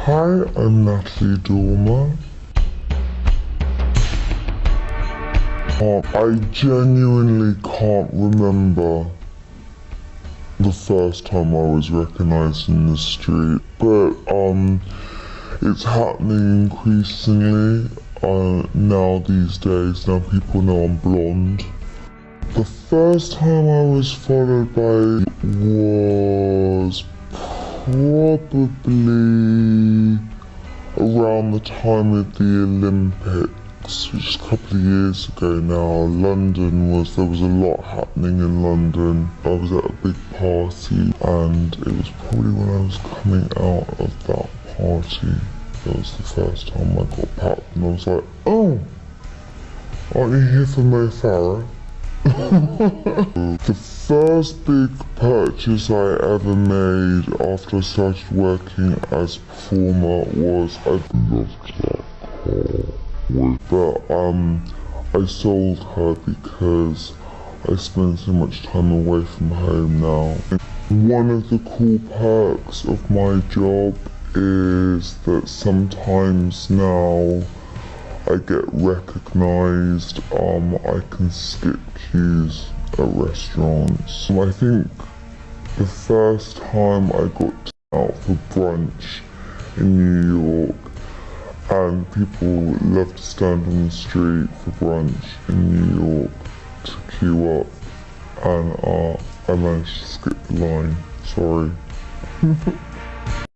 Hi, I'm Natalie Dormwr. I genuinely can't remember the first time I was recognised in the street, but it's happening increasingly now these days. Now people know I'm blonde. The first time I was followed by was probably around the time of the Olympics, which is a couple of years ago now. There was a lot happening in London. I was at a big party, and it was probably when I was coming out of that party. That was the first time I got packed, and I was like, oh, aren't you here for Mo Farah? The first big purchase I ever made after I started working as a performer was I loved that car. But I sold her because I spend so much time away from home now. One of the cool perks of my job is that sometimes now I get recognised. I can skip queues at restaurants. I think the first time I got out for brunch in New York, and people love to stand on the street for brunch in New York to queue up, and I managed to skip the line. Sorry.